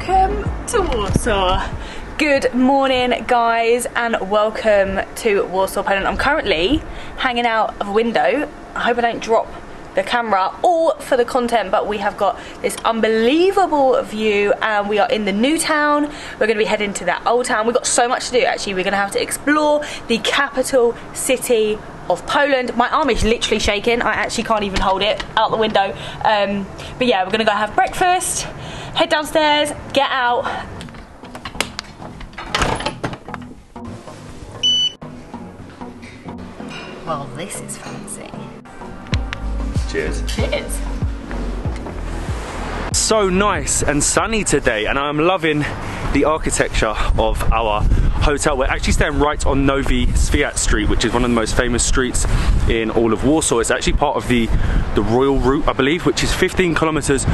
welcome to Warsaw. Good morning guys and welcome to Warsaw, Poland. I'm currently hanging out of a window. I hope I don't drop the camera all for the content, but we have got this unbelievable view and we are in the new town. We're going to be heading to that old town. We've got so much to do actually. We're going to have to explore the capital city of Poland. My arm is literally shaking. I actually can't even hold it out the window. But yeah, we're going to go have breakfast, head downstairs, get out. Well, this is fancy. Cheers. Cheers. So nice and sunny today, and I'm loving the architecture of our hotel. We're actually staying right on Nowy Swiat Street, which is one of the most famous streets in all of Warsaw. It's actually part of the Royal Route, I believe, which is 15 kilometers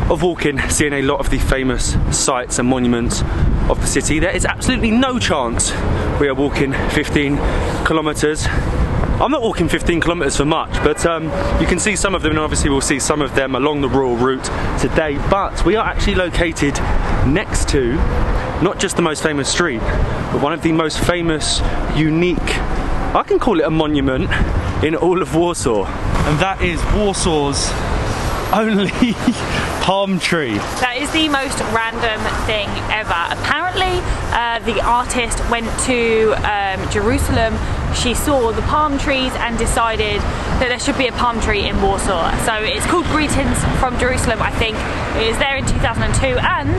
of walking, seeing a lot of the famous sites and monuments of the city. There is absolutely no chance we are walking 15 kilometers. I'm not walking 15 kilometers for much, but you can see some of them, and obviously we'll see some of them along the Royal Route today. But we are actually located next to not just the most famous street, but one of the most famous, unique, I can call it a monument, in all of Warsaw. And that is Warsaw's only palm tree. That is the most random thing ever. Apparently the artist went to Jerusalem. She saw the palm trees and decided that there should be a palm tree in Warsaw. So it's called Greetings from Jerusalem, I think. It was there in 2002 and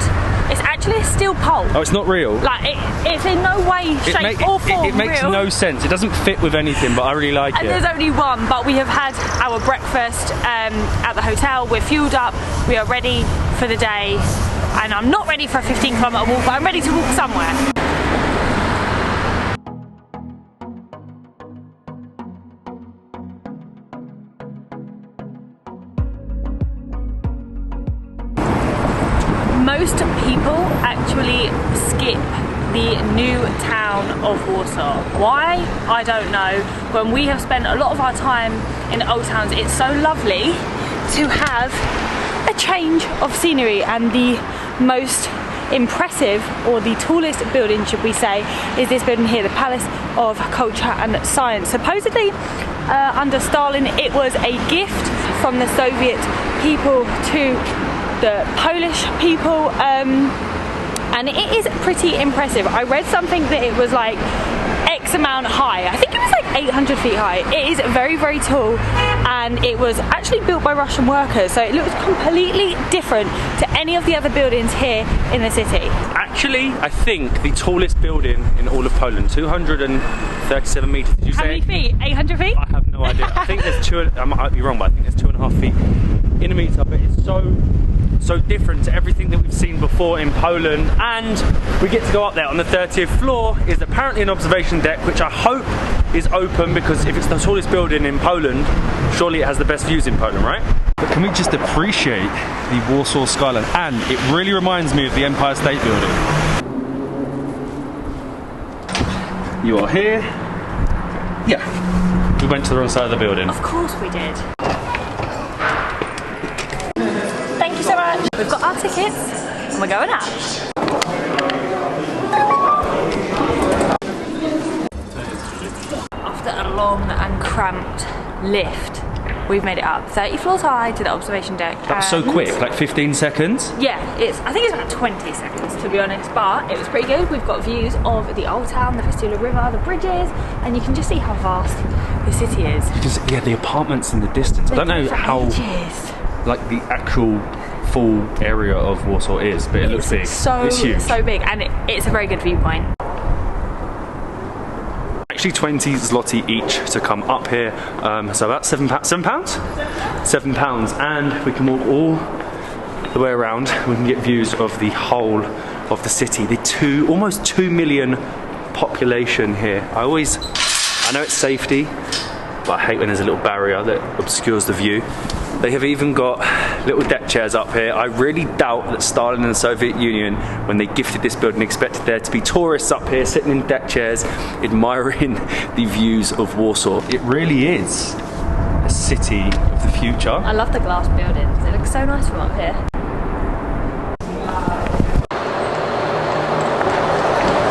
it's actually a steel pole. Oh, it's not real? Like, it's in no way, shape or form It makes real. no sense. It doesn't fit with anything, but I really like it. And there's only one, but we have had our breakfast at the hotel. We're fueled up. We are ready for the day. And I'm not ready for a 15-kilometer walk, but I'm ready to walk somewhere. Most people actually skip the new town of Warsaw. Why? I don't know. When we have spent a lot of our time in old towns, it's so lovely to have a change of scenery, and the most impressive, or the tallest building, should we say, is this building here, the Palace of Culture and Science. Supposedly, under Stalin, it was a gift from the Soviet people to the Polish people, and it is pretty impressive. I read something that it was like X amount high. I think it was like 800 feet high. It is very, very tall, and it was actually built by Russian workers, so it looks completely different to any of the other buildings here in the city. Actually, I think the tallest building in all of Poland, 237 meters. Did you say? How many feet? 800 feet? I have no idea. I think there's two. I might be wrong, but I think there's 2.5 feet in a meter. But it's so different to everything that we've seen before in Poland. And we get to go up there. On the 30th floor is apparently an observation deck, which I hope is open, because if it's the tallest building in Poland, surely it has the best views in Poland, right? But can we just appreciate the Warsaw skyline? And it really reminds me of the Empire State Building. You are here. Yeah. We went to the wrong side of the building. Of course we did. Thank you so much. We've got our tickets and we're going out. After a long and cramped lift, we've made it up 30 floors high to the observation deck. That was so quick, like 15 seconds? Yeah, I think it's about 20 seconds to be honest, but it was pretty good. We've got views of the old town, the Vistula River, the bridges, and you can just see how vast the city is. Because, yeah, the apartments in the distance. I don't know how, like, the actual full area of Warsaw is, but it looks big. It's huge. So big, and it's a very good viewpoint. Actually 20 zloty each to come up here, so about £7, and we can walk all the way around. We can get views of the whole of the city, the almost 2 million population here. I know it's safety, but I hate when there's a little barrier that obscures the view. They have even got little deck chairs up here. I really doubt that Stalin and the Soviet Union, when they gifted this building, expected there to be tourists up here sitting in deck chairs, admiring the views of Warsaw. It really is a city of the future. I love the glass buildings. It looks so nice from up here.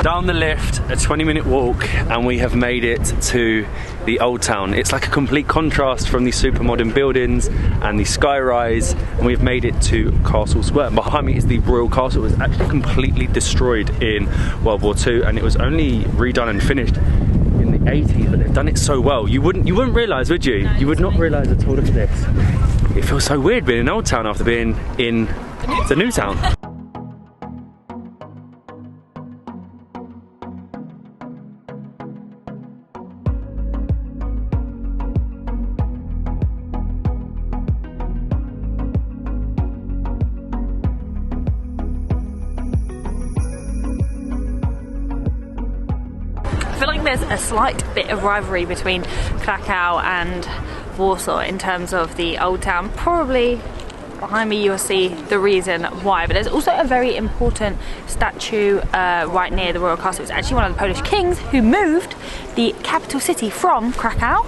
Down the lift, a 20-minute walk, and we have made it to the old town. It's like a complete contrast from these super modern buildings and the skyrise, and we've made it to Castle Square. Behind me is the Royal Castle. It was actually completely destroyed in World War II, and it was only redone and finished in the 80s, but they've done it so well. You wouldn't realise, would you? You would not realise at all. Look at this. It feels so weird being in Old Town after being in the New Town. I feel like there's a slight bit of rivalry between Krakow and Warsaw in terms of the old town. Probably behind me you'll see the reason why, but there's also a very important statue right near the Royal Castle. It's actually one of the Polish kings who moved the capital city from Krakow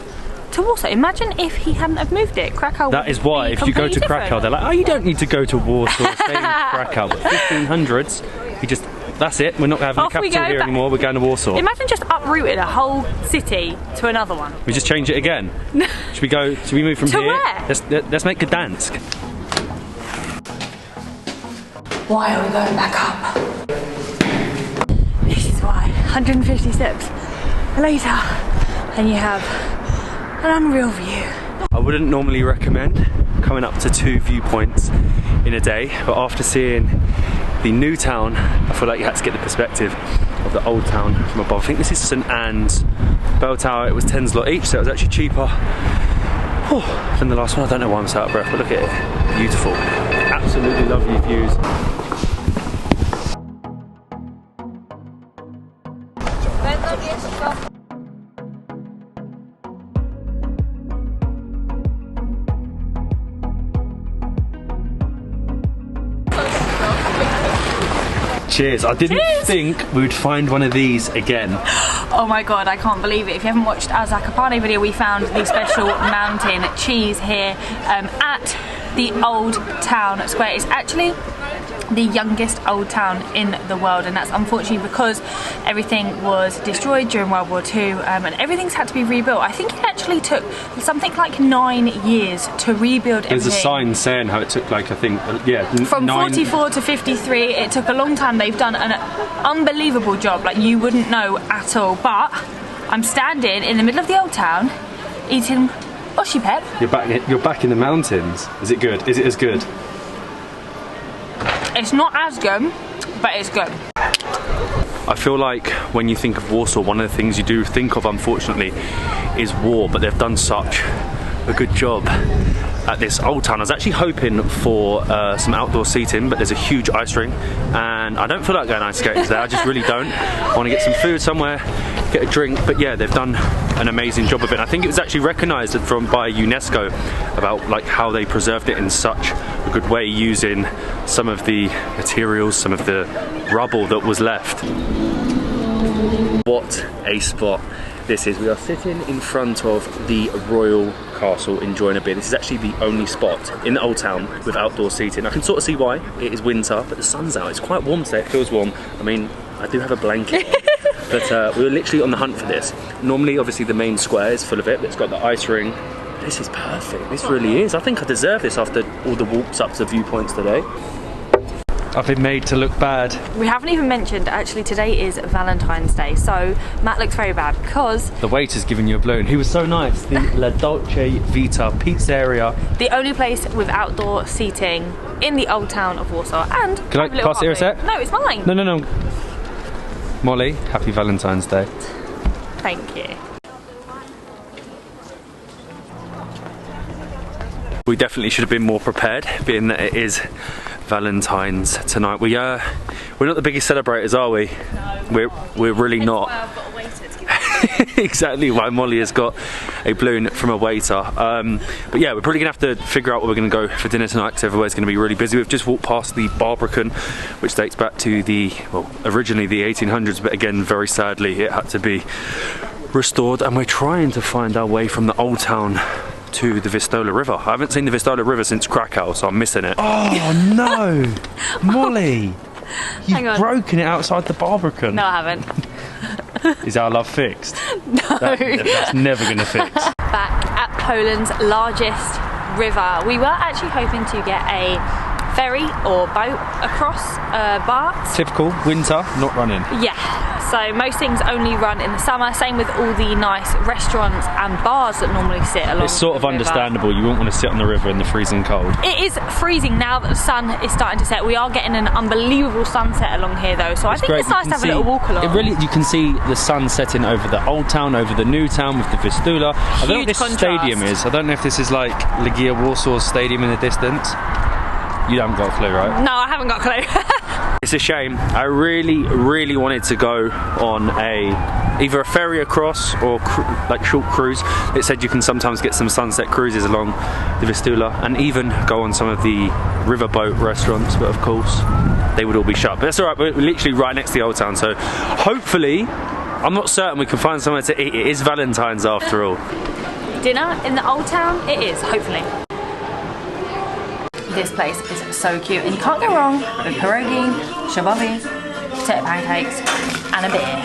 to Warsaw. Imagine if he hadn't have moved it. Krakow. That is why if you go to Krakow, they're like, oh, you don't need to go to Warsaw, stay in Krakow. But 1500s, you just, that's it, we're not having a capital here anymore, we're going to Warsaw. Imagine just uprooting a whole city to another one. We just change it again. Should we move from to here? Where? Let's make Gdansk. Why are we going back up? This is why. 150 steps later, and you have an unreal view. I wouldn't normally recommend coming up to 2 viewpoints in a day, but after seeing the new town, I feel like you had to get the perspective of the old town from above. I think this is St Anne's bell tower. It was 10 zloty each, so it was actually cheaper than the last one. I don't know why I'm so out of breath, but look at it. Beautiful. Absolutely lovely views. Cheers. I didn't think we would find one of these again. Oh my god, I can't believe it. If you haven't watched our Zakopane video, we found the special mountain cheese here at the Old Town Square. It's actually the youngest old town in the world, and that's unfortunately because everything was destroyed during World War II and everything's had to be rebuilt. I think it actually took something like 9 years to rebuild everything. There's a sign saying how it took, like, I think, yeah, from 44 to 53. It took a long time. They've done an unbelievable job, like you wouldn't know at all. But I'm standing in the middle of the old town eating oshipep. You're back in the mountains. Is it good? Is it as good? It's not as good, but it's good. I feel like when you think of Warsaw, one of the things you do think of, unfortunately, is war, but they've done such a good job at this old town. I was actually hoping for some outdoor seating, but there's a huge ice rink, and I don't feel like going ice skating today. I just really don't. I want to get some food somewhere, get a drink, but yeah, they've done an amazing job of it. I think it was actually recognised by UNESCO about like how they preserved it in such a good way, using some of the materials, some of the rubble that was left. What a spot this is. We are sitting in front of the Royal Castle enjoying a beer. This is actually the only spot in the old town with outdoor seating. I can sort of see why. It is winter, but the sun's out. It's quite warm today. It feels warm. I mean, I do have a blanket on. But we were literally on the hunt for this. Normally, obviously, the main square is full of it, but it's got the ice ring. This is perfect. This really is. I think I deserve this after all the walks up to viewpoints today. I've been made to look bad. We haven't even mentioned, actually, today is Valentine's Day, so Matt looks very bad because the waiter's giving you a balloon. He was so nice. The La Dolce Vita pizzeria. The only place with outdoor seating in the old town of Warsaw. And can I pass it here a sec? No, it's mine. No. Molly, happy Valentine's Day. Thank you. We definitely should have been more prepared, being that it is Valentine's tonight. We're not the biggest celebrators, are we? No. We're really not. Why I've got a waiter to give me. Exactly why Molly has got a balloon from a waiter. But yeah, we're probably gonna have to figure out where we're gonna go for dinner tonight, because everywhere's gonna be really busy. We've just walked past the Barbican, which dates back to originally the 1800s, but again, very sadly, it had to be restored, and we're trying to find our way from the old town to the Vistula River. I haven't seen the Vistula River since Krakow, so I'm missing it. Oh no! Molly! Hang on. You've broken it outside the Barbican. No, I haven't. Is our love fixed? No. That's never going to fix. Back at Poland's largest river. We were actually hoping to get a ferry or boat across, but... Typical, winter, not running. Yeah, so most things only run in the summer, same with all the nice restaurants and bars that normally sit along It's sort of the river. understandable, you wouldn't want to sit on the river in the freezing cold. It is freezing now that the sun is starting to set. We are getting an unbelievable sunset along here though, so I think it's nice to have a little walk along. You can see the sun setting over the old town, over the new town with the Vistula. I don't know what this stadium is. I don't know if this is like Legia Warsaw's stadium in the distance. You haven't got a clue, right? No, I haven't got a clue. It's a shame. I really wanted to go on either a ferry across or like short cruise. It said you can sometimes get some sunset cruises along the Vistula and even go on some of the riverboat restaurants, but of course they would all be shut. But that's alright, we're literally right next to the old town, so hopefully, I'm not certain we can find somewhere to eat. It is Valentine's after all. Dinner in the old town? It is, hopefully. This place is so cute and you can't go wrong with pierogi, shabobi, potato pancakes and a beer.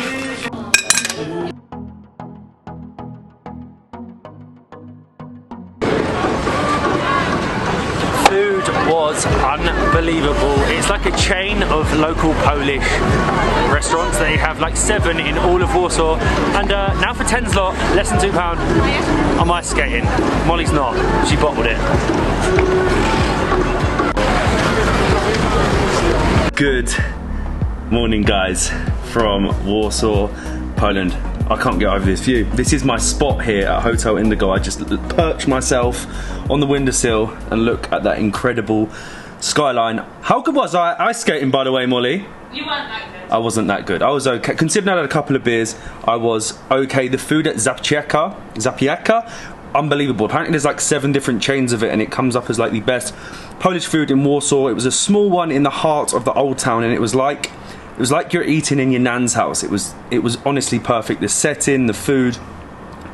Food was unbelievable. It's like a chain of local Polish restaurants. They have like 7 in all of Warsaw. And now for 10 zlot, less than £2, I'm ice skating. Molly's not, she bottled it. Good morning guys from Warsaw, Poland. I can't get over this view. This is my spot here at Hotel Indigo. I just perch myself on the windowsill and look at that incredible skyline. How good was I ice skating, by the way, Molly? You weren't that good. I wasn't that good. I was okay. Considering I had a couple of beers, I was okay. The food at Zapieka, unbelievable. Apparently there's like 7 different chains of it and it comes up as like the best Polish food in Warsaw. It was a small one in the heart of the old town and it was like you're eating in your nan's house. It was honestly perfect. The setting, the food,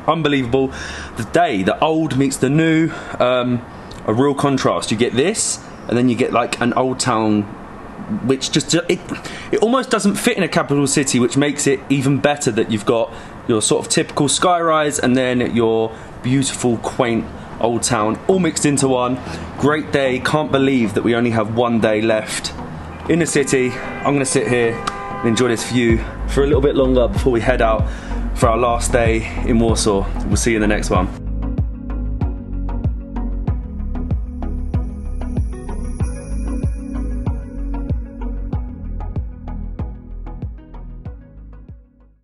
unbelievable. The old meets the new, a real contrast. You get this and then you get like an old town which just it almost doesn't fit in a capital city, which makes it even better that you've got your sort of typical skyrise and then your beautiful quaint old town all mixed into one. Great day. Can't believe that we only have 1 day left in the city. I'm gonna sit here and enjoy this view for a little bit longer before we head out for our last day in Warsaw. We'll see you in the next one.